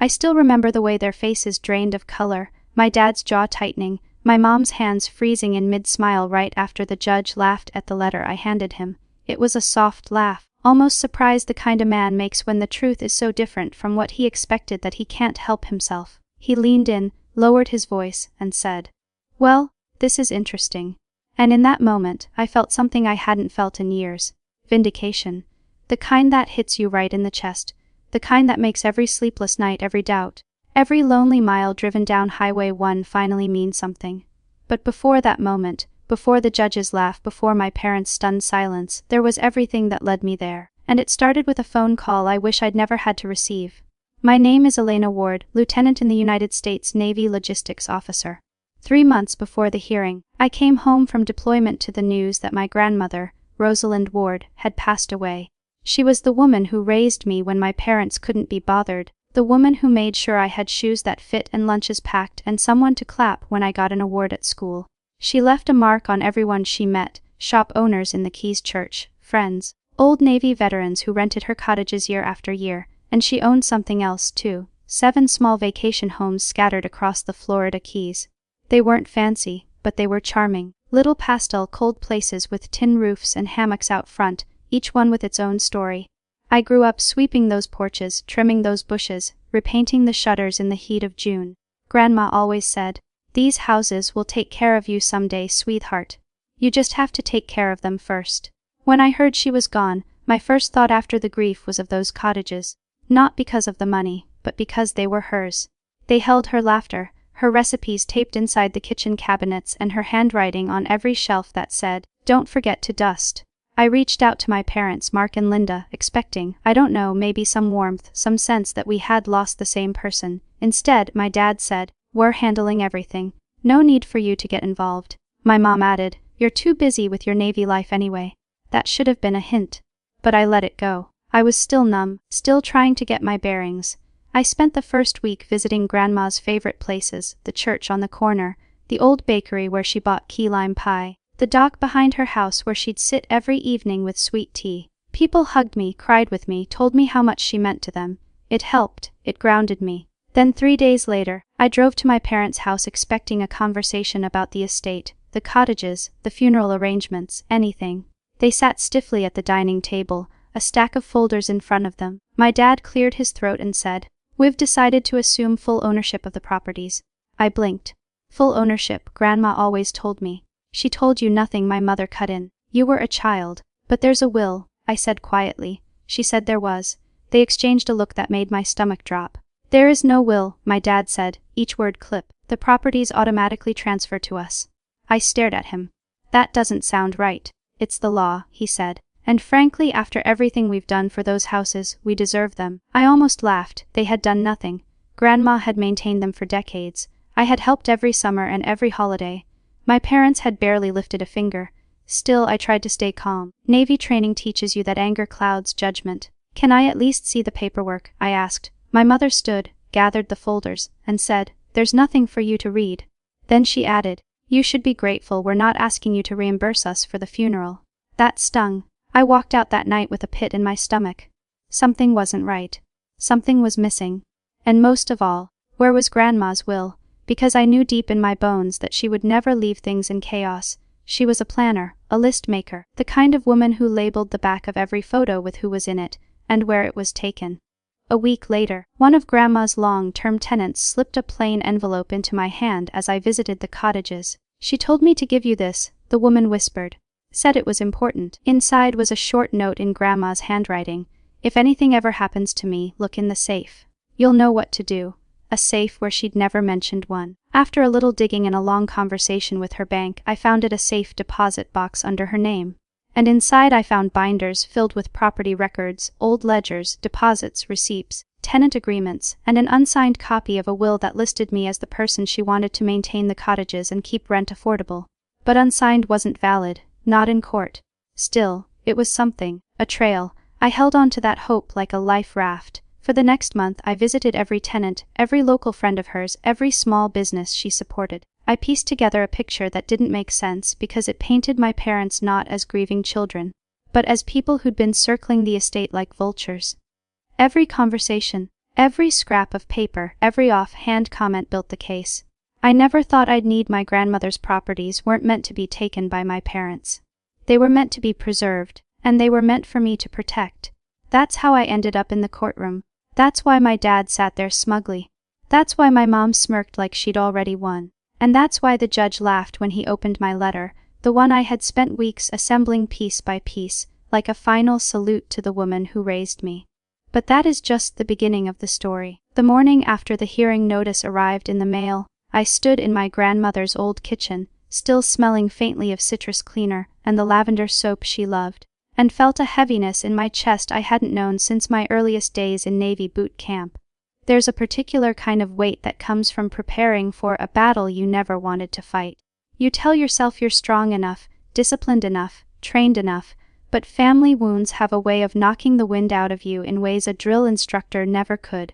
still remember the way their faces drained of color, my dad's jaw tightening, my mom's hands freezing in mid-smile right after the judge laughed at the letter I handed him. It was a soft laugh, almost surprised, the kind a man makes when the truth is so different from what he expected that he can't help himself. He leaned in, lowered his voice, and said, "Well, this is interesting." And in that moment, I felt something I hadn't felt in years. Vindication. The kind that hits you right in the chest. The kind that makes every sleepless night, every doubt, every lonely mile driven down Highway 1 finally mean something. But before that moment, before the judge's laugh, before my parents' stunned silence, there was everything that led me there. And it started with a phone call I wish I'd never had to receive. "My name is Elena Ward, Lieutenant in the United States Navy Logistics Officer." 3 months before the hearing, I came home from deployment to the news that my grandmother, Rosalind Ward, had passed away. She was the woman who raised me when my parents couldn't be bothered, the woman who made sure I had shoes that fit and lunches packed and someone to clap when I got an award at school. She left a mark on everyone she met: shop owners in the Keys Church, friends, old Navy veterans who rented her cottages year after year, and she owned something else too: 7 small vacation homes scattered across the Florida Keys. They weren't fancy, but they were charming. Little pastel cold places with tin roofs and hammocks out front, each one with its own story. I grew up sweeping those porches, trimming those bushes, repainting the shutters in the heat of June. Grandma always said, "These houses will take care of you someday, sweetheart. You just have to take care of them first." When I heard she was gone, my first thought after the grief was of those cottages. Not because of the money, but because they were hers. They held her laughter, her recipes taped inside the kitchen cabinets, and her handwriting on every shelf that said, "Don't forget to dust." I reached out to my parents, Mark and Linda, expecting, I don't know, maybe some warmth, some sense that we had lost the same person. Instead, my dad said, "We're handling everything. No need for you to get involved." My mom added, "You're too busy with your Navy life anyway." That should have been a hint. But I let it go. I was still numb, still trying to get my bearings. I spent the first week visiting Grandma's favorite places: the church on the corner, the old bakery where she bought key lime pie, the dock behind her house where she'd sit every evening with sweet tea. People hugged me, cried with me, told me how much she meant to them. It helped, it grounded me. Then 3 days later, I drove to my parents' house expecting a conversation about the estate, the cottages, the funeral arrangements, anything. They sat stiffly at the dining table, a stack of folders in front of them. My dad cleared his throat and said, "We've decided to assume full ownership of the properties." I blinked. "Full ownership," Grandma always told me. "She told you nothing," my mother cut in. "You were a child." "But there's a will," I said quietly. She said there was. They exchanged a look that made my stomach drop. "There is no will," my dad said, each word clip. "The properties automatically transfer to us." I stared at him. "That doesn't sound right." "It's the law," he said. "And frankly, after everything we've done for those houses, we deserve them." I almost laughed. They had done nothing. Grandma had maintained them for decades. I had helped every summer and every holiday. My parents had barely lifted a finger. Still, I tried to stay calm. "Navy training teaches you that anger clouds judgment. Can I at least see the paperwork?" I asked. My mother stood, gathered the folders, and said, "There's nothing for you to read." Then she added, "You should be grateful we're not asking you to reimburse us for the funeral." That stung. I walked out that night with a pit in my stomach. Something wasn't right. Something was missing. And most of all, where was Grandma's will? Because I knew deep in my bones that she would never leave things in chaos. She was a planner, a list maker, the kind of woman who labeled the back of every photo with who was in it, and where it was taken. A week later, one of Grandma's long-term tenants slipped a plain envelope into my hand as I visited the cottages. "She told me to give you this," the woman whispered. "Said it was important." Inside was a short note in Grandma's handwriting. "If anything ever happens to me, look in the safe. You'll know what to do." A safe where she'd never mentioned one. After a little digging and a long conversation with her bank, I found it a safe deposit box under her name. And inside I found binders filled with property records, old ledgers, deposits, receipts, tenant agreements, and an unsigned copy of a will that listed me as the person she wanted to maintain the cottages and keep rent affordable. But unsigned wasn't valid, not in court. Still, it was something, a trail. I held on to that hope like a life raft. For the next month I visited every tenant, every local friend of hers, every small business she supported. I pieced together a picture that didn't make sense because it painted my parents not as grieving children, but as people who'd been circling the estate like vultures. Every conversation, Every scrap of paper, every off-hand comment built the case. I never thought I'd need my grandmother's properties weren't meant to be taken by my parents. They were meant to be preserved, and they were meant for me to protect. That's how I ended up in the courtroom. That's why my dad sat there smugly. That's why my mom smirked like she'd already won. And that's why the judge laughed when he opened my letter, the one I had spent weeks assembling piece by piece, like a final salute to the woman who raised me. But that is just the beginning of the story. The morning after the hearing notice arrived in the mail, I stood in my grandmother's old kitchen, still smelling faintly of citrus cleaner and the lavender soap she loved, and felt a heaviness in my chest I hadn't known since my earliest days in Navy boot camp. There's a particular kind of weight that comes from preparing for a battle you never wanted to fight. You tell yourself you're strong enough, disciplined enough, trained enough, but family wounds have a way of knocking the wind out of you in ways a drill instructor never could.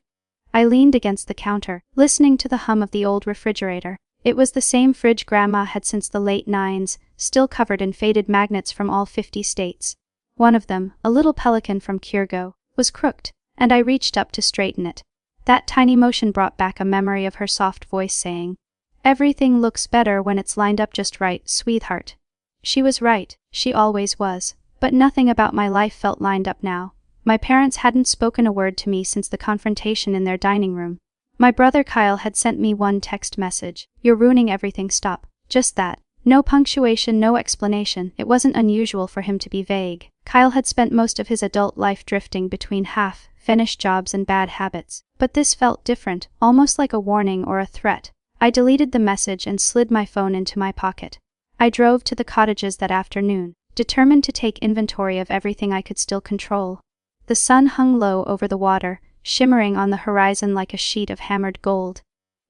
I leaned against the counter, listening to the hum of the old refrigerator. It was the same fridge Grandma had since the late 90s, still covered in faded magnets from all 50 states. One of them, a little pelican from Kyrgo, was crooked, and I reached up to straighten it. That tiny motion brought back a memory of her soft voice saying, "Everything looks better when it's lined up just right, sweetheart." She was right, she always was. But nothing about my life felt lined up now. My parents hadn't spoken a word to me since the confrontation in their dining room. My brother Kyle had sent me one text message. "You're ruining everything, stop." Just that. No punctuation, no explanation. It wasn't unusual for him to be vague. Kyle had spent most of his adult life drifting between half-finished jobs and bad habits. But this felt different, almost like a warning or a threat. I deleted the message and slid my phone into my pocket. I drove to the cottages that afternoon, determined to take inventory of everything I could still control. The sun hung low over the water, shimmering on the horizon like a sheet of hammered gold.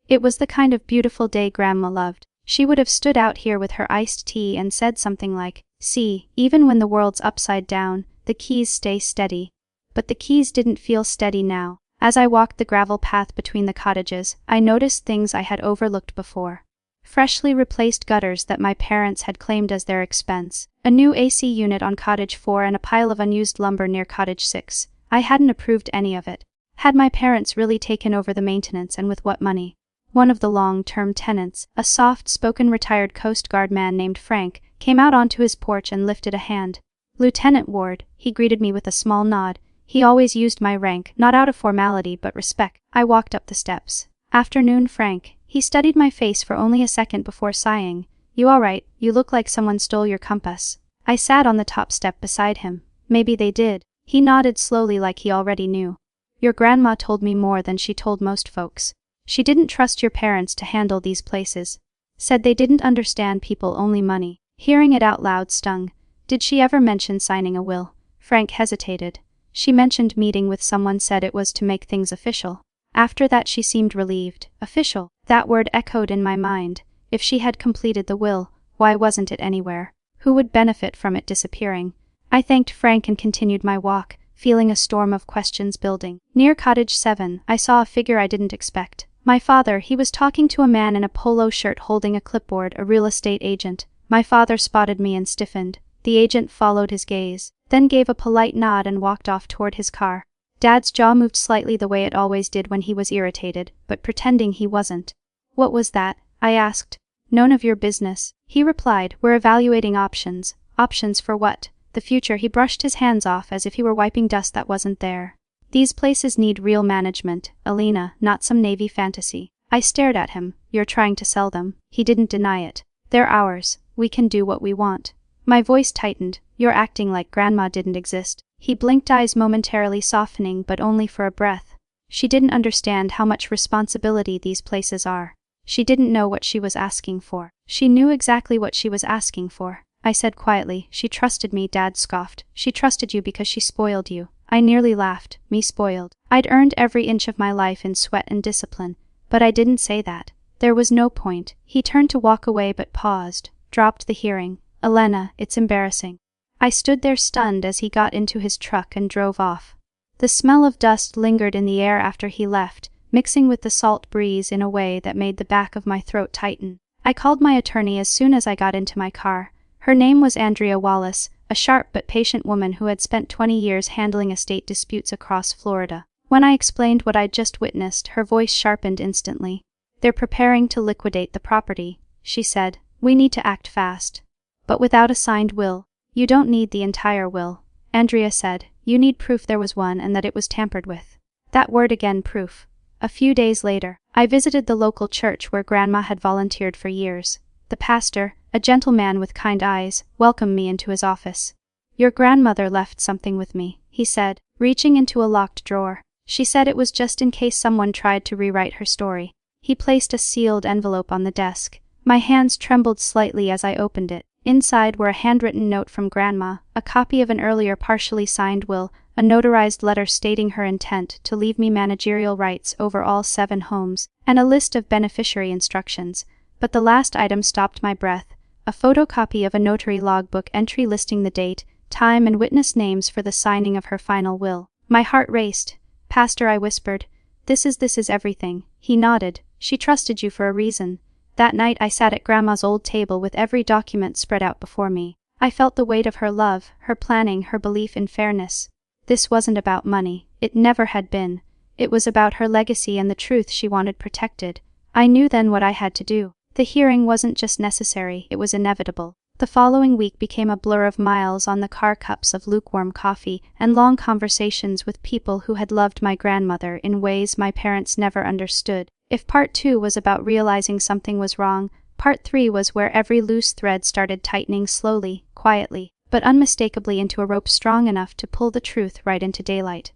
It was the kind of beautiful day Grandma loved. She would have stood out here with her iced tea and said something like, "See, even when the world's upside down, the keys stay steady." But the keys didn't feel steady now. As I walked the gravel path between the cottages, I noticed things I had overlooked before. Freshly replaced gutters that my parents had claimed as their expense, a new AC unit on Cottage 4 and a pile of unused lumber near Cottage 6. I hadn't approved any of it. Had my parents really taken over the maintenance, and with what money? One of the long-term tenants, a soft-spoken retired Coast Guard man named Frank, came out onto his porch and lifted a hand. "Lieutenant Ward," he greeted me with a small nod. He always used my rank, not out of formality but respect. I walked up the steps. "Afternoon, Frank." He studied my face for only a second before sighing. "You all right? You look like someone stole your compass." I sat on the top step beside him. "Maybe they did." He nodded slowly like he already knew. "Your grandma told me more than she told most folks. She didn't trust your parents to handle these places. Said they didn't understand people, only money." Hearing it out loud stung. "Did she ever mention signing a will?" Frank hesitated. "She mentioned meeting with someone, said it was to make things official." After that she seemed relieved. Official. That word echoed in my mind. If she had completed the will, why wasn't it anywhere? Who would benefit from it disappearing? I thanked Frank and continued my walk, feeling a storm of questions building. Near Cottage 7, I saw a figure I didn't expect. My father. He was talking to a man in a polo shirt holding a clipboard, a real estate agent. My father spotted me and stiffened. The agent followed his gaze, then gave a polite nod and walked off toward his car. Dad's jaw moved slightly the way it always did when he was irritated, but pretending he wasn't. "What was that?" I asked. "None of your business," he replied. "We're evaluating options." "Options for what?" "The future." He brushed his hands off as if he were wiping dust that wasn't there. "These places need real management, Alina, not some Navy fantasy." I stared at him. "You're trying to sell them." He didn't deny it. "They're ours. We can do what we want." My voice tightened. "You're acting like Grandma didn't exist." He blinked, eyes momentarily softening, but only for a breath. She didn't understand how much responsibility these places are. She didn't know what she was asking for. She knew exactly what she was asking for. I said quietly. "She trusted me," Dad scoffed. "She trusted you because she spoiled you." I nearly laughed. Me spoiled? I'd earned every inch of my life in sweat and discipline. But I didn't say that. There was no point. He turned to walk away but paused. "Dropped the hearing. Elena, it's embarrassing." I stood there stunned as he got into his truck and drove off. The smell of dust lingered in the air after he left, mixing with the salt breeze in a way that made the back of my throat tighten. I called my attorney as soon as I got into my car. Her name was Andrea Wallace, a sharp but patient woman who had spent 20 years handling estate disputes across Florida. When I explained what I'd just witnessed, her voice sharpened instantly. "They're preparing to liquidate the property," she said. "We need to act fast." "But without a signed will." "You don't need the entire will," Andrea said. "You need proof there was one and that it was tampered with." That word again, proof. A few days later, I visited the local church where Grandma had volunteered for years. The pastor, a gentleman with kind eyes, welcomed me into his office. "Your grandmother left something with me," he said, reaching into a locked drawer. "She said it was just in case someone tried to rewrite her story." He placed a sealed envelope on the desk. My hands trembled slightly as I opened it. Inside were a handwritten note from Grandma, a copy of an earlier partially signed will, a notarized letter stating her intent to leave me managerial rights over all 7 homes, and a list of beneficiary instructions. But the last item stopped my breath: a photocopy of a notary logbook entry listing the date, time and witness names for the signing of her final will. My heart raced. "Pastor," I whispered, This is everything." He nodded. "She trusted you for a reason." That night I sat at Grandma's old table with every document spread out before me. I felt the weight of her love, her planning, her belief in fairness. This wasn't about money. It never had been. It was about her legacy and the truth she wanted protected. I knew then what I had to do. The hearing wasn't just necessary, it was inevitable. The following week became a blur of miles on the car, cups of lukewarm coffee, and long conversations with people who had loved my grandmother in ways my parents never understood. If part 2 was about realizing something was wrong, part 3 was where every loose thread started tightening slowly, quietly, but unmistakably into a rope strong enough to pull the truth right into daylight.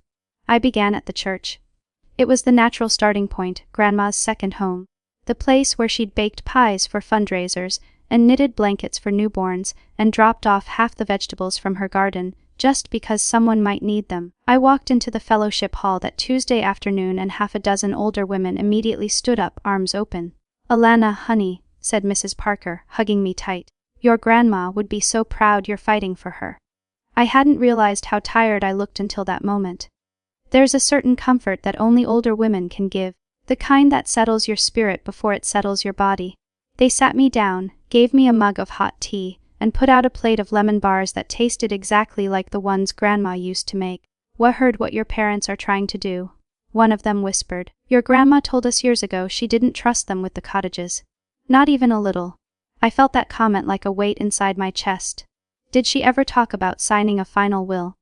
I began at the church. It was the natural starting point, Grandma's second home. The place where she'd baked pies for fundraisers, and knitted blankets for newborns, and dropped off half the vegetables from her garden, just because someone might need them. I walked into the fellowship hall that Tuesday afternoon and half a dozen older women immediately stood up, arms open. "Alana, honey," said Mrs. Parker, hugging me tight. "Your grandma would be so proud you're fighting for her." I hadn't realized how tired I looked until that moment. There's a certain comfort that only older women can give, the kind that settles your spirit before it settles your body. They sat me down, gave me a mug of hot tea, and put out a plate of lemon bars that tasted exactly like the ones Grandma used to make. "We heard what your parents are trying to do," one of them whispered. "Your grandma told us years ago she didn't trust them with the cottages." Not even a little. I felt that comment like a weight inside my chest. "Did she ever talk about signing a final will?"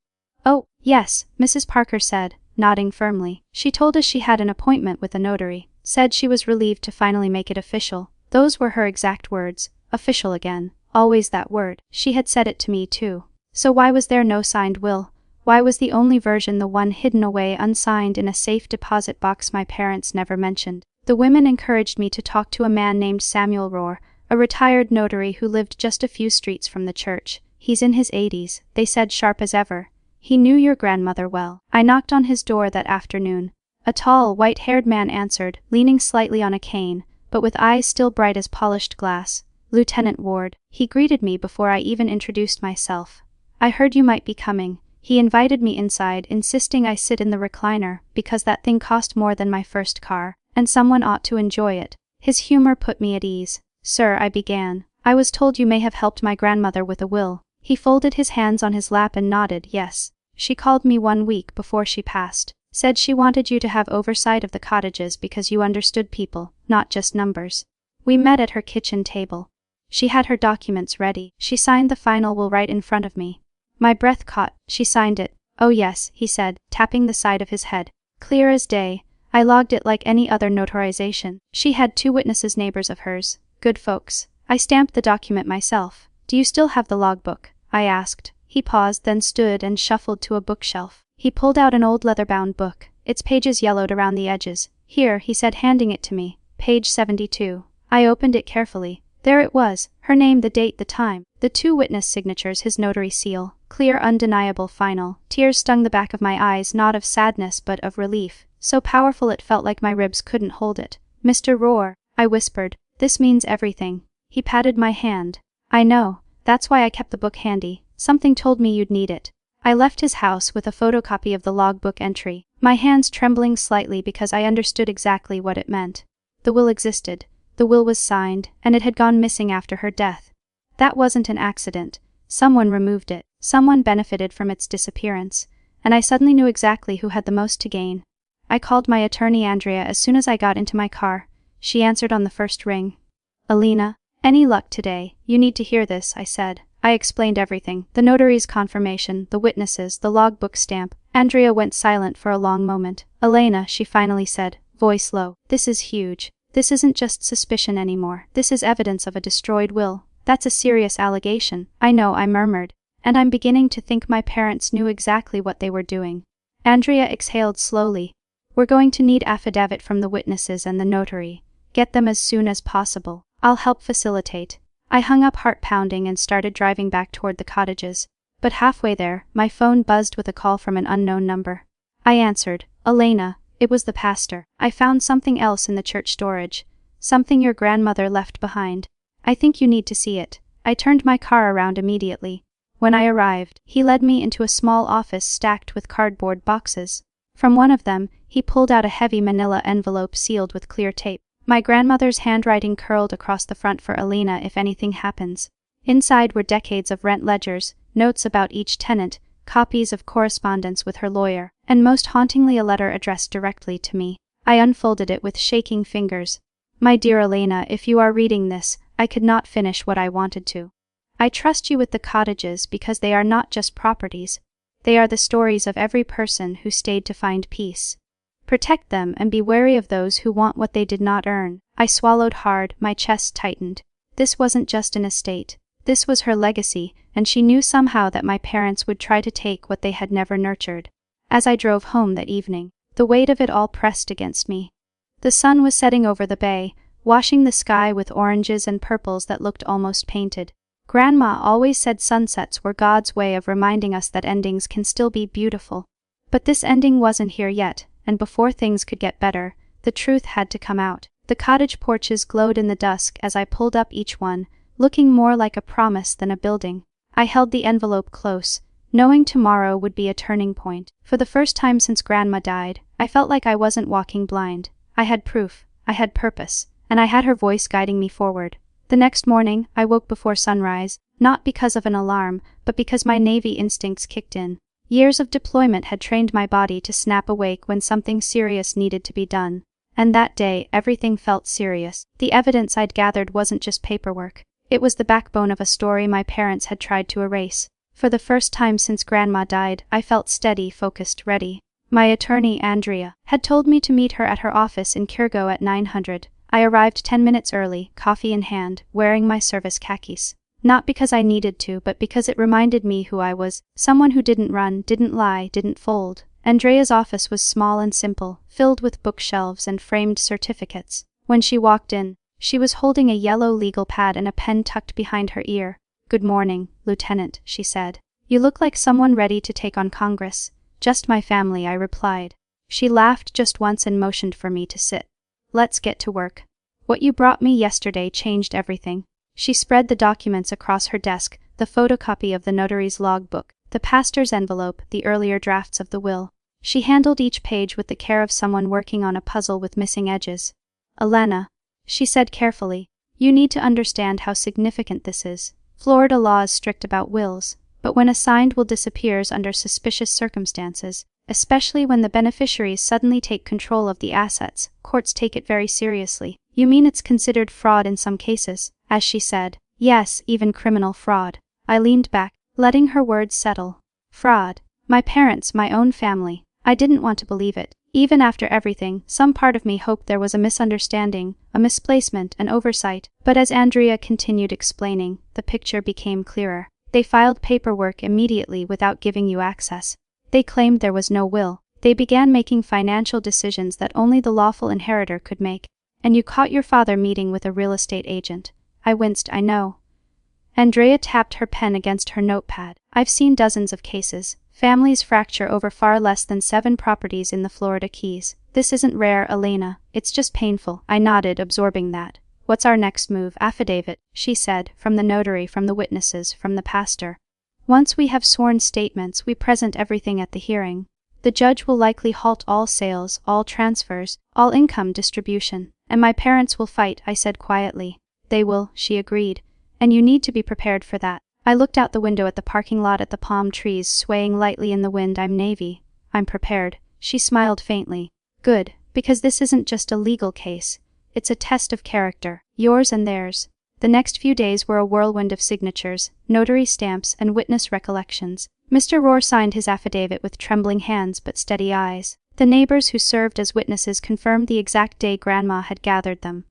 "Oh, yes," Mrs. Parker said, nodding firmly. "She told us she had an appointment with a notary. Said she was relieved to finally make it official." Those were her exact words. Official again. Always that word. She had said it to me too. So why was there no signed will? Why was the only version the one hidden away unsigned in a safe deposit box my parents never mentioned? The women encouraged me to talk to a man named Samuel Rohr, a retired notary who lived just a few streets from the church. "He's in his 80s, they said, sharp as ever. He knew your grandmother well." I knocked on his door that afternoon. A tall, white-haired man answered, leaning slightly on a cane, but with eyes still bright as polished glass. "Lieutenant Ward." He greeted me before I even introduced myself. "I heard you might be coming." He invited me inside, insisting I sit in the recliner, because that thing cost more than my first car, and someone ought to enjoy it. His humor put me at ease. "Sir," I began, "I was told you may have helped my grandmother with a will." He folded his hands on his lap and nodded. "Yes. She called me 1 week before she passed. Said she wanted you to have oversight of the cottages because you understood people, not just numbers." We met at her kitchen table. She had her documents ready. She signed the final will right in front of me. My breath caught. "She signed it." "Oh yes," he said, tapping the side of his head. "Clear as day. I logged it like any other notarization." She had 2 witnesses, neighbors of hers. Good folks. I stamped the document myself. "Do you still have the logbook?" I asked. He paused, then stood and shuffled to a bookshelf. He pulled out an old leather-bound book, its pages yellowed around the edges. "Here," he said, handing it to me. "Page 72. I opened it carefully. There it was, her name, the date, the time, the 2 witness signatures, his notary seal. Clear, undeniable, final. Tears stung the back of my eyes, not of sadness but of relief, so powerful it felt like my ribs couldn't hold it. "Mr. Rohr," I whispered, "this means everything." He patted my hand. "I know. That's why I kept the book handy. Something told me you'd need it." I left his house with a photocopy of the logbook entry, my hands trembling slightly because I understood exactly what it meant. The will existed. The will was signed, and it had gone missing after her death. That wasn't an accident. Someone removed it. Someone benefited from its disappearance. And I suddenly knew exactly who had the most to gain. I called my attorney Andrea as soon as I got into my car. She answered on the first ring. Alina, any luck today? You need to hear this, I said. I explained everything, the notary's confirmation, the witnesses, the logbook stamp. Andrea went silent for a long moment. Elena, she finally said, voice low, this is huge. This isn't just suspicion anymore. This is evidence of a destroyed will. That's a serious allegation. I know, I murmured. And I'm beginning to think my parents knew exactly what they were doing. Andrea exhaled slowly. We're going to need affidavit from the witnesses and the notary. Get them as soon as possible. I'll help facilitate. I hung up heart pounding and started driving back toward the cottages. But halfway there, my phone buzzed with a call from an unknown number. I answered. Elena, it was the pastor. I found something else in the church storage. Something your grandmother left behind. I think you need to see it. I turned my car around immediately. When I arrived, he led me into a small office stacked with cardboard boxes. From one of them, he pulled out a heavy manila envelope sealed with clear tape. My grandmother's handwriting curled across the front for Alina if anything happens. Inside were decades of rent ledgers, notes about each tenant, copies of correspondence with her lawyer, and most hauntingly a letter addressed directly to me. I unfolded it with shaking fingers. My dear Elena, if you are reading this, I could not finish what I wanted to. I trust you with the cottages because they are not just properties. They are the stories of every person who stayed to find peace. Protect them and be wary of those who want what they did not earn. I swallowed hard, my chest tightened. This wasn't just an estate. This was her legacy, and she knew somehow that my parents would try to take what they had never nurtured. As I drove home that evening, the weight of it all pressed against me. The sun was setting over the bay, washing the sky with oranges and purples that looked almost painted. Grandma always said sunsets were God's way of reminding us that endings can still be beautiful. But this ending wasn't here yet, and before things could get better, the truth had to come out. The cottage porches glowed in the dusk as I pulled up each one, looking more like a promise than a building. I held the envelope close, knowing tomorrow would be a turning point. For the first time since Grandma died, I felt like I wasn't walking blind. I had proof, I had purpose, and I had her voice guiding me forward. The next morning, I woke before sunrise, not because of an alarm, but because my Navy instincts kicked in. Years of deployment had trained my body to snap awake when something serious needed to be done. And that day, everything felt serious. The evidence I'd gathered wasn't just paperwork. It was the backbone of a story my parents had tried to erase. For the first time since Grandma died, I felt steady, focused, ready. My attorney, Andrea, had told me to meet her at her office in Kirgo at 900. I arrived 10 minutes early, coffee in hand, wearing my service khakis. Not because I needed to, but because it reminded me who I was, someone who didn't run, didn't lie, didn't fold. Andrea's office was small and simple, filled with bookshelves and framed certificates. When she walked in, she was holding a yellow legal pad and a pen tucked behind her ear. Good morning, Lieutenant, she said. You look like someone ready to take on Congress. Just my family, I replied. She laughed just once and motioned for me to sit. Let's get to work. What you brought me yesterday changed everything. She spread the documents across her desk, the photocopy of the notary's logbook, the pastor's envelope, the earlier drafts of the will. She handled each page with the care of someone working on a puzzle with missing edges. Elena, she said carefully, you need to understand how significant this is. Florida law is strict about wills, but when a signed will disappears under suspicious circumstances, especially when the beneficiaries suddenly take control of the assets, courts take it very seriously. You mean it's considered fraud in some cases? As she said, yes, even criminal fraud. I leaned back, letting her words settle. Fraud. My parents, my own family. I didn't want to believe it. Even after everything, some part of me hoped there was a misunderstanding, a misplacement, an oversight. But as Andrea continued explaining, the picture became clearer. They filed paperwork immediately without giving you access. They claimed there was no will. They began making financial decisions that only the lawful inheritor could make. And you caught your father meeting with a real estate agent. I winced, I know. Andrea tapped her pen against her notepad. I've seen dozens of cases. Families fracture over far less than 7 properties in the Florida Keys. This isn't rare, Elena. It's just painful. I nodded, absorbing that. What's our next move? Affidavit, she said, from the notary, from the witnesses, from the pastor. Once we have sworn statements, we present everything at the hearing. The judge will likely halt all sales, all transfers, all income distribution. And my parents will fight, I said quietly. They will, she agreed. And you need to be prepared for that. I looked out the window at the parking lot at the palm trees swaying lightly in the wind. I'm Navy. I'm prepared. She smiled faintly. Good, because this isn't just a legal case. It's a test of character, yours and theirs. The next few days were a whirlwind of signatures, notary stamps, and witness recollections. Mr. Rohr signed his affidavit with trembling hands but steady eyes. The neighbors who served as witnesses confirmed the exact day Grandma had gathered them.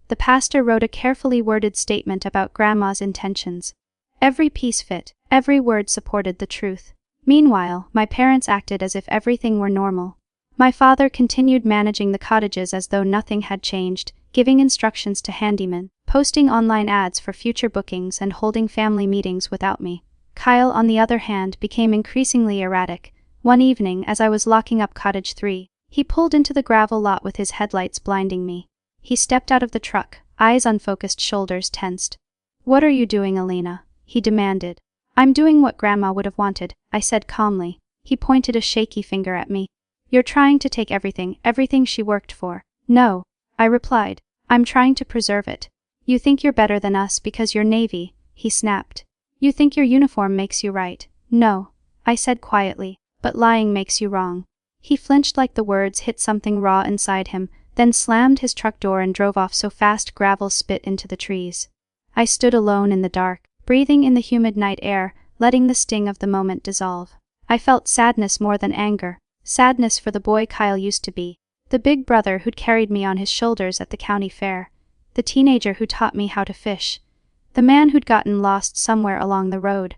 The pastor wrote a carefully worded statement about Grandma's intentions. Every piece fit, every word supported the truth. Meanwhile, my parents acted as if everything were normal. My father continued managing the cottages as though nothing had changed, giving instructions to handymen, posting online ads for future bookings, and holding family meetings without me. Kyle, on the other hand, became increasingly erratic. One evening, as I was locking up Cottage 3, he pulled into the gravel lot with his headlights blinding me. He stepped out of the truck, eyes unfocused, shoulders tensed. "What are you doing, Elena?" he demanded. "I'm doing what Grandma would have wanted," I said calmly. He pointed a shaky finger at me. "You're trying to take everything she worked for." "No," I replied. "I'm trying to preserve it." "You think you're better than us because you're Navy," he snapped. "You think your uniform makes you right." "No," I said quietly, "but lying makes you wrong." He flinched like the words hit something raw inside him, then slammed his truck door and drove off so fast gravel spit into the trees. I stood alone in the dark, breathing in the humid night air, letting the sting of the moment dissolve. I felt sadness more than anger, sadness for the boy Kyle used to be, the big brother who'd carried me on his shoulders at the county fair, the teenager who taught me how to fish, the man who'd gotten lost somewhere along the road.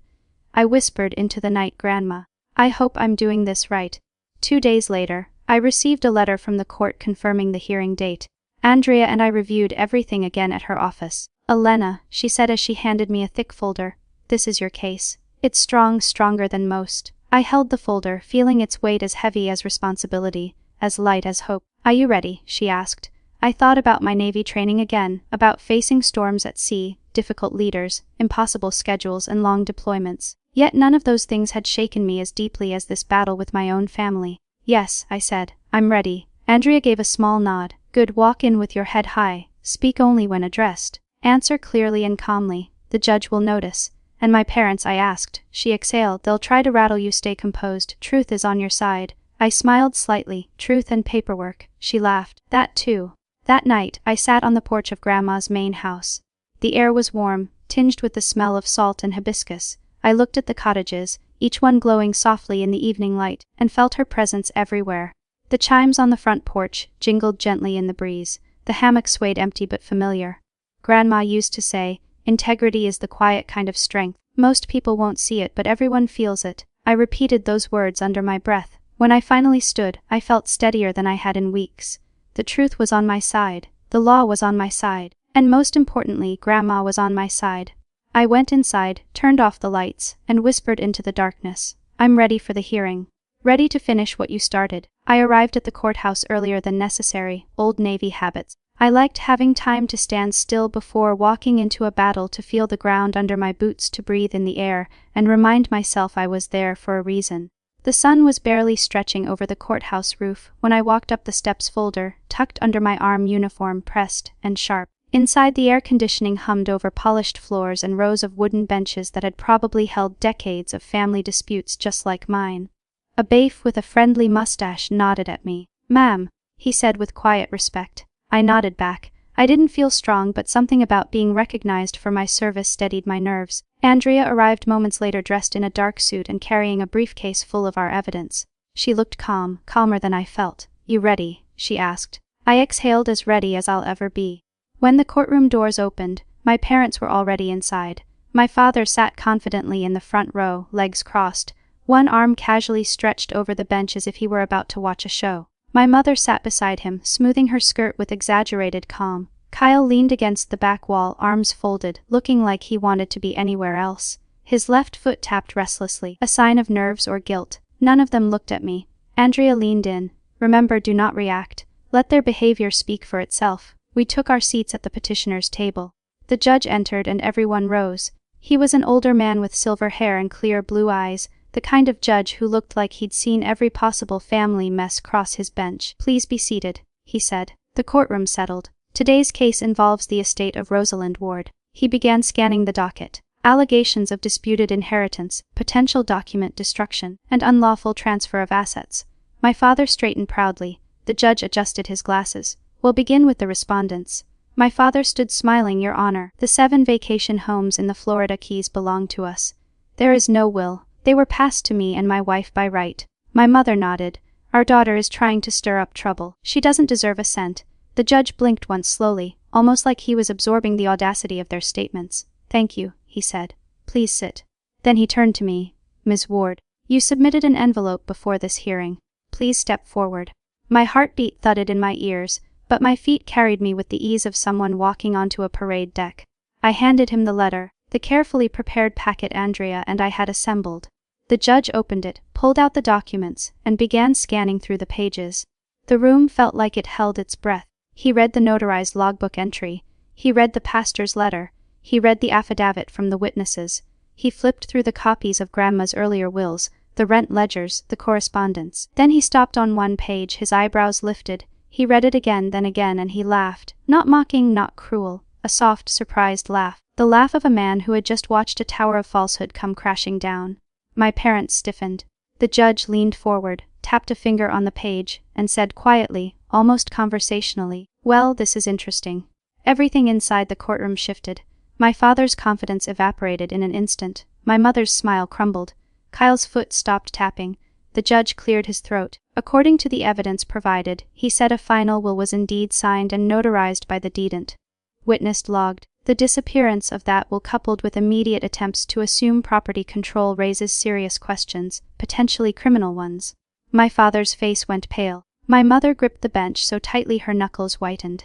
I whispered into the night, "Grandma, I hope I'm doing this right." 2 days later, I received a letter from the court confirming the hearing date. Andrea and I reviewed everything again at her office. "Elena," she said as she handed me a thick folder, "this is your case. It's strong, stronger than most." I held the folder, feeling its weight as heavy as responsibility, as light as hope. "Are you ready?" she asked. I thought about my Navy training again, about facing storms at sea, difficult leaders, impossible schedules, and long deployments. Yet none of those things had shaken me as deeply as this battle with my own family. "Yes," I said, "I'm ready." Andrea gave a small nod. "Good, walk in with your head high, speak only when addressed. Answer clearly and calmly, the judge will notice." "And my parents?" I asked. She exhaled. "They'll try to rattle you, stay composed. Truth is on your side." I smiled slightly. "Truth and paperwork," she laughed. "That too." That night, I sat on the porch of Grandma's main house. The air was warm, tinged with the smell of salt and hibiscus. I looked at the cottages, each one glowing softly in the evening light, and felt her presence everywhere. The chimes on the front porch jingled gently in the breeze. The hammock swayed empty but familiar. Grandma used to say, "Integrity is the quiet kind of strength. Most people won't see it, but everyone feels it." I repeated those words under my breath. When I finally stood, I felt steadier than I had in weeks. The truth was on my side, the law was on my side, and most importantly, Grandma was on my side. I went inside, turned off the lights, and whispered into the darkness, "I'm ready for the hearing. Ready to finish what you started." I arrived at the courthouse earlier than necessary, old Navy habits. I liked having time to stand still before walking into a battle, to feel the ground under my boots, to breathe in the air, and remind myself I was there for a reason. The sun was barely stretching over the courthouse roof when I walked up the steps, folder tucked under my arm, uniform pressed and sharp. Inside, the air conditioning hummed over polished floors and rows of wooden benches that had probably held decades of family disputes just like mine. A bailiff with a friendly mustache nodded at me. "Ma'am," he said with quiet respect. I nodded back. I didn't feel strong, but something about being recognized for my service steadied my nerves. Andrea arrived moments later, dressed in a dark suit and carrying a briefcase full of our evidence. She looked calm, calmer than I felt. "You ready?" she asked. I exhaled, as ready as I'll ever be. When the courtroom doors opened, my parents were already inside. My father sat confidently in the front row, legs crossed, one arm casually stretched over the bench as if he were about to watch a show. My mother sat beside him, smoothing her skirt with exaggerated calm. Kyle leaned against the back wall, arms folded, looking like he wanted to be anywhere else. His left foot tapped restlessly, a sign of nerves or guilt. None of them looked at me. Andrea leaned in. "Remember, do not react. Let their behavior speak for itself." We took our seats at the petitioner's table. The judge entered and everyone rose. He was an older man with silver hair and clear blue eyes, the kind of judge who looked like he'd seen every possible family mess cross his bench. "Please be seated," he said. The courtroom settled. "Today's case involves the estate of Rosalind Ward." He began scanning the docket. Allegations of disputed inheritance, potential document destruction, and unlawful transfer of assets. My father straightened proudly. The judge adjusted his glasses. We'll begin with the respondents. My father stood smiling, Your Honor. The 7 vacation homes in the Florida Keys belong to us. There is no will. They were passed to me and my wife by right. My mother nodded. Our daughter is trying to stir up trouble. She doesn't deserve a cent. The judge blinked once slowly, almost like he was absorbing the audacity of their statements. Thank you, he said. Please sit. Then he turned to me. Ms. Ward, you submitted an envelope before this hearing. Please step forward. My heartbeat thudded in my ears, but my feet carried me with the ease of someone walking onto a parade deck. I handed him the letter, the carefully prepared packet Andrea and I had assembled. The judge opened it, pulled out the documents, and began scanning through the pages. The room felt like it held its breath. He read the notarized logbook entry. He read the pastor's letter. He read the affidavit from the witnesses. He flipped through the copies of Grandma's earlier wills, the rent ledgers, the correspondence. Then he stopped on one page, his eyebrows lifted. He read it again, then again, and he laughed. Not mocking, not cruel. A soft, surprised laugh. The laugh of a man who had just watched a tower of falsehood come crashing down. My parents stiffened. The judge leaned forward, tapped a finger on the page, and said quietly, almost conversationally, Well, this is interesting. Everything inside the courtroom shifted. My father's confidence evaporated in an instant. My mother's smile crumbled. Kyle's foot stopped tapping. The judge cleared his throat. According to the evidence provided, he said a final will was indeed signed and notarized by the deedant. Witness logged. The disappearance of that will, coupled with immediate attempts to assume property control, raises serious questions, potentially criminal ones. My father's face went pale. My mother gripped the bench so tightly her knuckles whitened.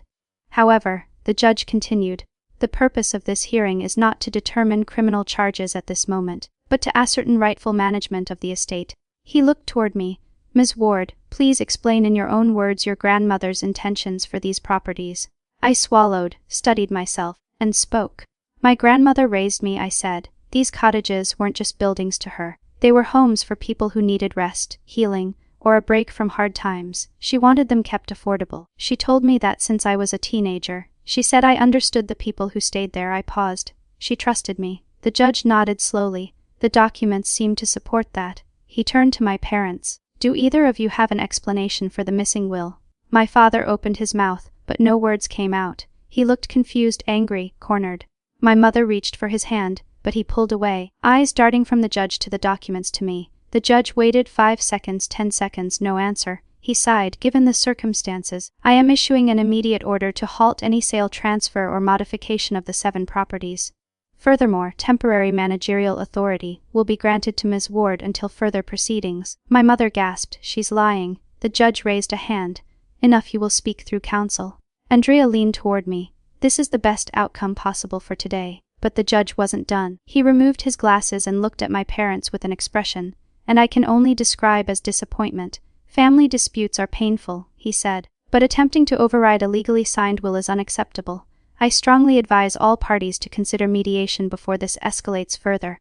However, the judge continued, the purpose of this hearing is not to determine criminal charges at this moment, but to ascertain rightful management of the estate. He looked toward me. Ms. Ward, please explain in your own words your grandmother's intentions for these properties. I swallowed, studied myself, and spoke. My grandmother raised me, I said. These cottages weren't just buildings to her. They were homes for people who needed rest, healing, or a break from hard times. She wanted them kept affordable. She told me that since I was a teenager. She said I understood the people who stayed there. I paused. She trusted me. The judge nodded slowly. The documents seemed to support that. He turned to my parents. Do either of you have an explanation for the missing will? My father opened his mouth, but no words came out. He looked confused, angry, cornered. My mother reached for his hand, but he pulled away, eyes darting from the judge to the documents to me. The judge waited 5 seconds, 10 seconds, no answer. He sighed. Given the circumstances, I am issuing an immediate order to halt any sale, transfer, or modification of the 7 properties. Furthermore, temporary managerial authority will be granted to Ms. Ward until further proceedings. My mother gasped. She's lying. The judge raised a hand. Enough, you will speak through counsel. Andrea leaned toward me. This is the best outcome possible for today. But the judge wasn't done. He removed his glasses and looked at my parents with an expression, and I can only describe as disappointment. Family disputes are painful, he said, but attempting to override a legally signed will is unacceptable. I strongly advise all parties to consider mediation before this escalates further.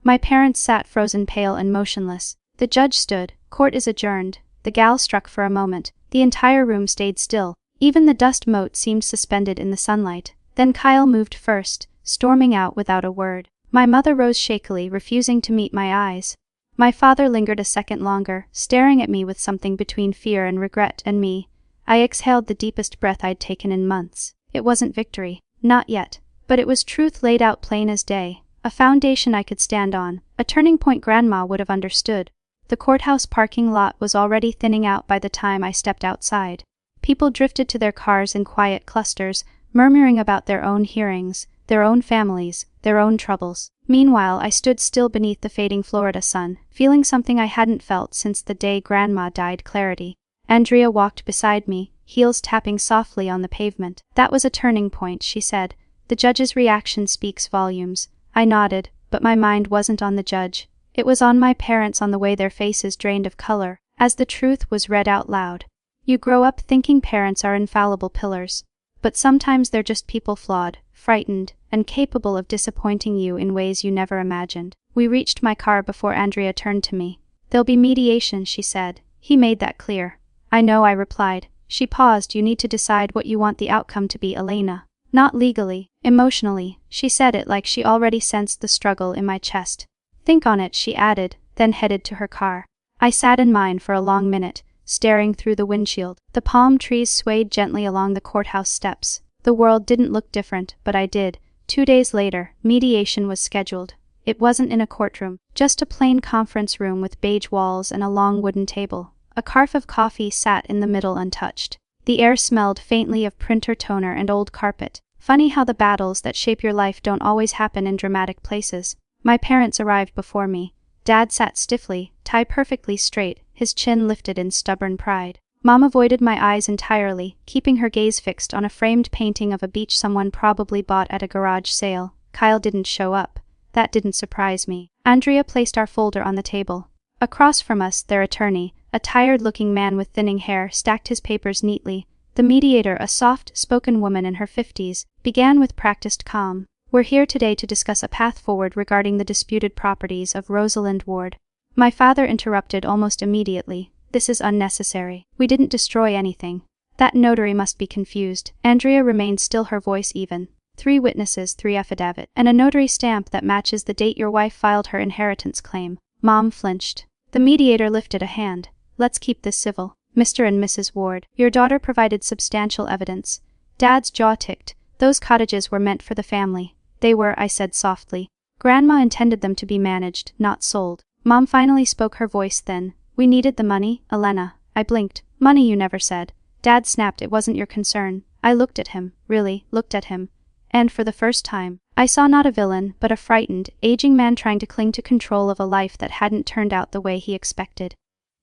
My parents sat frozen, pale and motionless. The judge stood. Court is adjourned. The gal struck for a moment. The entire room stayed still. Even the dust mote seemed suspended in the sunlight. Then Kyle moved first, storming out without a word. My mother rose shakily, refusing to meet my eyes. My father lingered a second longer, staring at me with something between fear and regret and me. I exhaled the deepest breath I'd taken in months. It wasn't victory. Not yet. But it was truth laid out plain as day. A foundation I could stand on. A turning point Grandma would have understood. The courthouse parking lot was already thinning out by the time I stepped outside. People drifted to their cars in quiet clusters, murmuring about their own hearings, their own families, their own troubles. Meanwhile, I stood still beneath the fading Florida sun, feeling something I hadn't felt since the day Grandma died, clarity. Andrea walked beside me, heels tapping softly on the pavement. That was a turning point, she said. The judge's reaction speaks volumes. I nodded, but my mind wasn't on the judge. It was on my parents, on the way their faces drained of color, as the truth was read out loud. You grow up thinking parents are infallible pillars. But sometimes they're just people, flawed, frightened, and capable of disappointing you in ways you never imagined. We reached my car before Andrea turned to me. There'll be mediation, she said. He made that clear. I know, I replied. She paused. You need to decide what you want the outcome to be, Elena. Not legally, emotionally. She said it like she already sensed the struggle in my chest. Think on it, she added, then headed to her car. I sat in mine for a long minute, staring through the windshield. The palm trees swayed gently along the courthouse steps. The world didn't look different, but I did. 2 days later, mediation was scheduled. It wasn't in a courtroom, just a plain conference room with beige walls and a long wooden table. A carafe of coffee sat in the middle untouched. The air smelled faintly of printer toner and old carpet. Funny how the battles that shape your life don't always happen in dramatic places. My parents arrived before me. Dad sat stiffly, tie perfectly straight, his chin lifted in stubborn pride. Mom avoided my eyes entirely, keeping her gaze fixed on a framed painting of a beach someone probably bought at a garage sale. Kyle didn't show up. That didn't surprise me. Andrea placed our folder on the table. Across from us, their attorney, a tired-looking man with thinning hair, stacked his papers neatly. The mediator, a soft-spoken woman in her 50s, began with practiced calm. We're here today to discuss a path forward regarding the disputed properties of Rosalind Ward. My father interrupted almost immediately. This is unnecessary. We didn't destroy anything. That notary must be confused. Andrea remained still, her voice even. 3 witnesses, 3 affidavit, and a notary stamp that matches the date your wife filed her inheritance claim. Mom flinched. The mediator lifted a hand. Let's keep this civil. Mr. and Mrs. Ward, your daughter provided substantial evidence. Dad's jaw ticked. Those cottages were meant for the family. They were, I said softly. Grandma intended them to be managed, not sold. Mom finally spoke, her voice thin. We needed the money, Elena. I blinked. Money, you never said. Dad snapped, it wasn't your concern. I looked at him, really, looked at him. And for the first time, I saw not a villain, but a frightened, aging man trying to cling to control of a life that hadn't turned out the way he expected.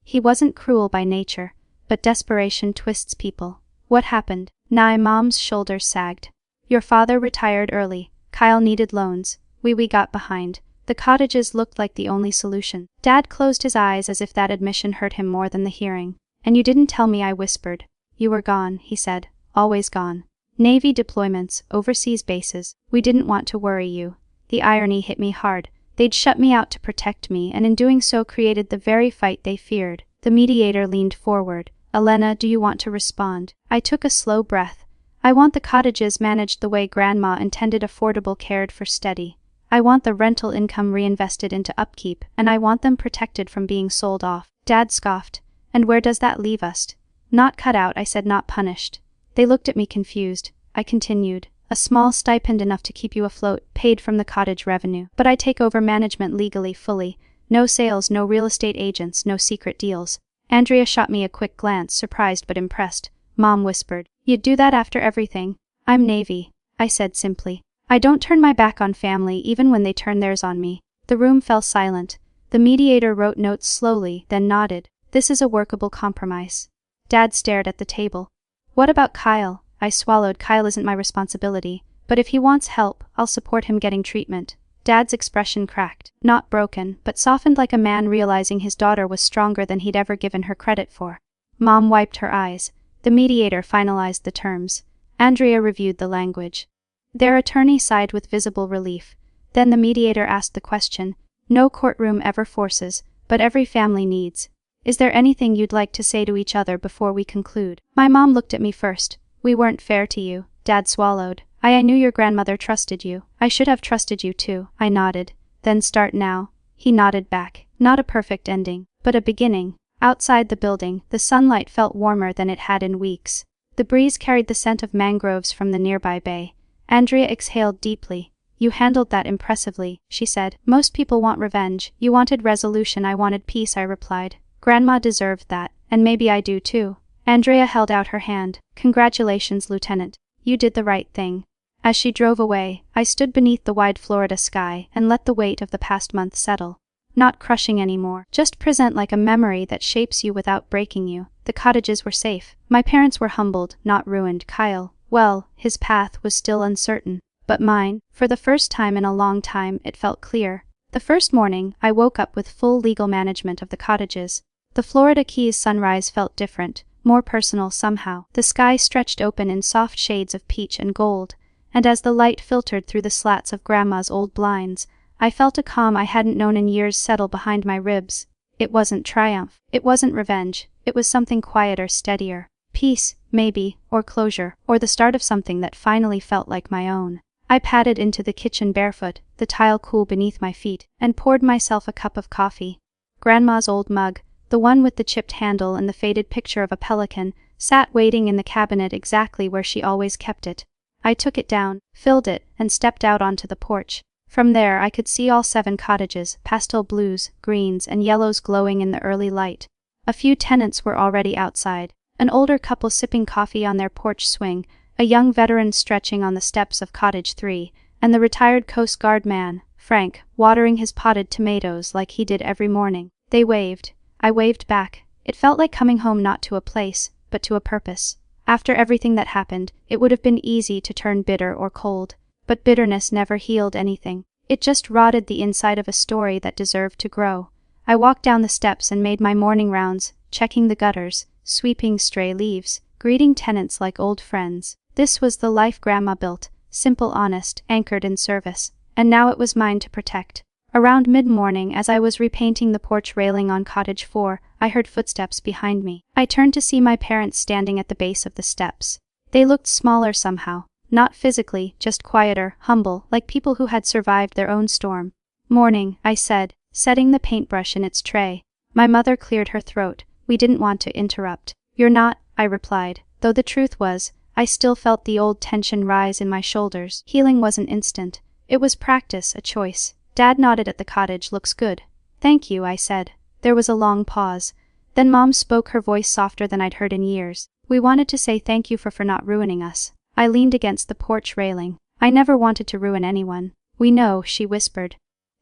He wasn't cruel by nature, but desperation twists people. What happened? Mom's shoulders sagged. Your father retired early. Kyle needed loans. We got behind. The cottages looked like the only solution. Dad closed his eyes as if that admission hurt him more than the hearing. And you didn't tell me, I whispered. You were gone, he said. Always gone. Navy deployments, overseas bases. We didn't want to worry you. The irony hit me hard. They'd shut me out to protect me, and in doing so created the very fight they feared. The mediator leaned forward. Elena, do you want to respond? I took a slow breath. I want the cottages managed the way Grandma intended, affordable, cared for, steady. I want the rental income reinvested into upkeep, and I want them protected from being sold off. Dad scoffed. And where does that leave us? Not cut out, I said, not punished. They looked at me confused. I continued. A small stipend enough to keep you afloat, paid from the cottage revenue. But I take over management legally, fully. No sales, no real estate agents, no secret deals. Andrea shot me a quick glance, surprised but impressed. Mom whispered. You'd do that after everything? I'm Navy, I said simply. I don't turn my back on family even when they turn theirs on me. The room fell silent. The mediator wrote notes slowly, then nodded. This is a workable compromise. Dad stared at the table. What about Kyle? I swallowed. Kyle isn't my responsibility, but if he wants help, I'll support him getting treatment. Dad's expression cracked. Not broken, but softened, like a man realizing his daughter was stronger than he'd ever given her credit for. Mom wiped her eyes. The mediator finalized the terms. Andrea reviewed the language. Their attorney sighed with visible relief. Then the mediator asked the question. No courtroom ever forces, but every family needs. Is there anything you'd like to say to each other before we conclude? My mom looked at me first. We weren't fair to you. Dad swallowed. I knew your grandmother trusted you. I should have trusted you too. I nodded. Then start now. He nodded back. Not a perfect ending, but a beginning. Outside the building, the sunlight felt warmer than it had in weeks. The breeze carried the scent of mangroves from the nearby bay. Andrea exhaled deeply. You handled that impressively, she said. Most people want revenge. You wanted resolution, I wanted peace, I replied. Grandma deserved that, and maybe I do too. Andrea held out her hand. Congratulations, Lieutenant. You did the right thing. As she drove away, I stood beneath the wide Florida sky and let the weight of the past month settle. Not crushing anymore, just present, like a memory that shapes you without breaking you. The cottages were safe. My parents were humbled, not ruined. Kyle, well, his path was still uncertain. But mine, for the first time in a long time, it felt clear. The first morning, I woke up with full legal management of the cottages. The Florida Keys sunrise felt different, more personal somehow. The sky stretched open in soft shades of peach and gold, and as the light filtered through the slats of Grandma's old blinds, I felt a calm I hadn't known in years settle behind my ribs. It wasn't triumph. It wasn't revenge. It was something quieter, steadier. Peace, maybe, or closure, or the start of something that finally felt like my own. I padded into the kitchen barefoot, the tile cool beneath my feet, and poured myself a cup of coffee. Grandma's old mug, the one with the chipped handle and the faded picture of a pelican, sat waiting in the cabinet exactly where she always kept it. I took it down, filled it, and stepped out onto the porch. From there I could see all 7 cottages, pastel blues, greens, and yellows glowing in the early light. A few tenants were already outside, an older couple sipping coffee on their porch swing, a young veteran stretching on the steps of cottage 3, and the retired Coast Guard man, Frank, watering his potted tomatoes like he did every morning. They waved. I waved back. It felt like coming home, not to a place, but to a purpose. After everything that happened, it would have been easy to turn bitter or cold. But bitterness never healed anything. It just rotted the inside of a story that deserved to grow. I walked down the steps and made my morning rounds, checking the gutters, sweeping stray leaves, greeting tenants like old friends. This was the life Grandma built, simple, honest, anchored in service. And now it was mine to protect. Around mid-morning, as I was repainting the porch railing on cottage 4, I heard footsteps behind me. I turned to see my parents standing at the base of the steps. They looked smaller somehow. Not physically, just quieter, humble, like people who had survived their own storm. "Morning," I said, setting the paintbrush in its tray. My mother cleared her throat. We didn't want to interrupt. "You're not," I replied, though the truth was, I still felt the old tension rise in my shoulders. Healing wasn't instant. It was practice, a choice. Dad nodded at the cottage. "Looks good." "Thank you," I said. There was a long pause. Then Mom spoke, her voice softer than I'd heard in years. "We wanted to say thank you for not ruining us." I leaned against the porch railing. "I never wanted to ruin anyone." "We know," she whispered.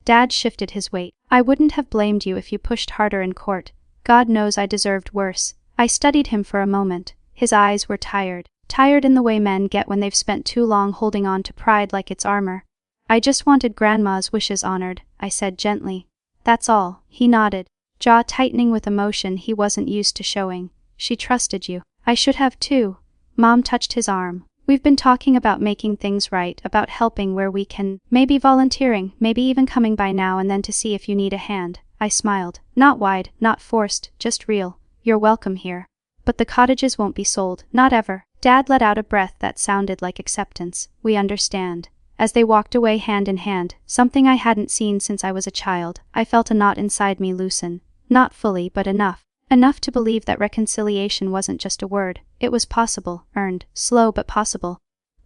Dad shifted his weight. "I wouldn't have blamed you if you pushed harder in court. God knows I deserved worse." I studied him for a moment. His eyes were tired. Tired in the way men get when they've spent too long holding on to pride like it's armor. "I just wanted Grandma's wishes honored," I said gently. "That's all." He nodded, jaw tightening with emotion he wasn't used to showing. "She trusted you." "I should have too." Mom touched his arm. "We've been talking about making things right, about helping where we can, maybe volunteering, maybe even coming by now and then to see if you need a hand." I smiled. Not wide, not forced, just real. "You're welcome here. But the cottages won't be sold, not ever." Dad let out a breath that sounded like acceptance. "We understand." As they walked away hand in hand, something I hadn't seen since I was a child, I felt a knot inside me loosen. Not fully, but enough. Enough to believe that reconciliation wasn't just a word. It was possible, earned, slow but possible.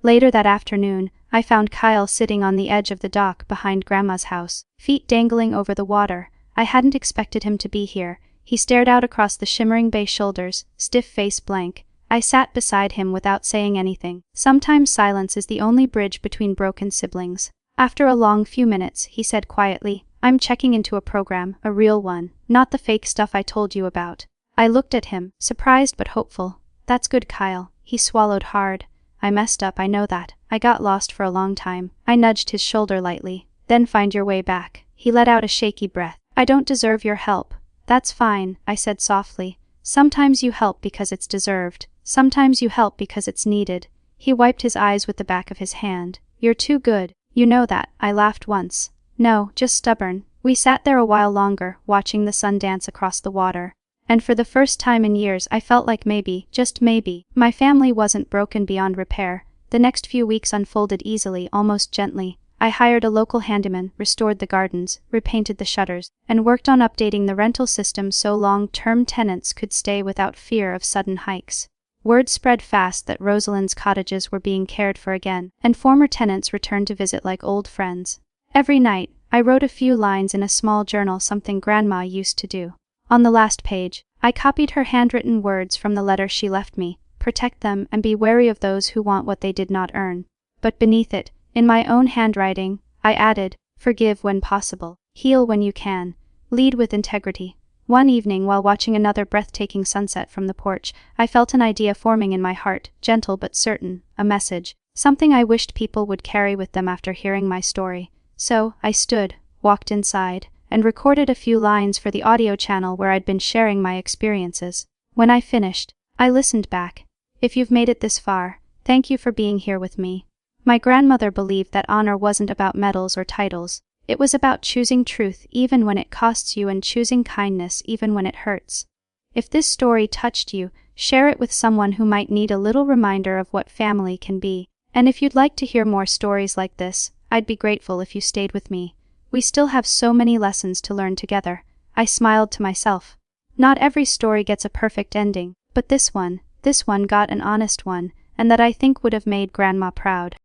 Later that afternoon, I found Kyle sitting on the edge of the dock behind Grandma's house, feet dangling over the water. I hadn't expected him to be here. He stared out across the shimmering bay shoulders, stiff face blank. I sat beside him without saying anything. Sometimes silence is the only bridge between broken siblings. After a long few minutes, he said quietly, "I'm checking into a program, a real one, not the fake stuff I told you about." I looked at him, surprised but hopeful. "That's good, Kyle." He swallowed hard. "I messed up, I know that. I got lost for a long time." I nudged his shoulder lightly. "Then find your way back." He let out a shaky breath. "I don't deserve your help." "That's fine," I said softly. "Sometimes you help because it's deserved. Sometimes you help because it's needed." He wiped his eyes with the back of his hand. "You're too good. You know that." I laughed once. "No, just stubborn." We sat there a while longer, watching the sun dance across the water. And for the first time in years I felt like maybe, just maybe, my family wasn't broken beyond repair. The next few weeks unfolded easily, almost gently. I hired a local handyman, restored the gardens, repainted the shutters, and worked on updating the rental system so long-term tenants could stay without fear of sudden hikes. Word spread fast that Rosalind's cottages were being cared for again, and former tenants returned to visit like old friends. Every night, I wrote a few lines in a small journal, something Grandma used to do. On the last page, I copied her handwritten words from the letter she left me: "Protect them and be wary of those who want what they did not earn." But beneath it, in my own handwriting, I added, "Forgive when possible, heal when you can, lead with integrity." One evening, while watching another breathtaking sunset from the porch, I felt an idea forming in my heart, gentle but certain, a message, something I wished people would carry with them after hearing my story. So, I stood, walked inside, and recorded a few lines for the audio channel where I'd been sharing my experiences. When I finished, I listened back. "If you've made it this far, thank you for being here with me." My grandmother believed that honor wasn't about medals or titles. It was about choosing truth even when it costs you and choosing kindness even when it hurts. If this story touched you, share it with someone who might need a little reminder of what family can be. And if you'd like to hear more stories like this, I'd be grateful if you stayed with me. We still have so many lessons to learn together. I smiled to myself. Not every story gets a perfect ending, but this one got an honest one, and that I think would have made Grandma proud.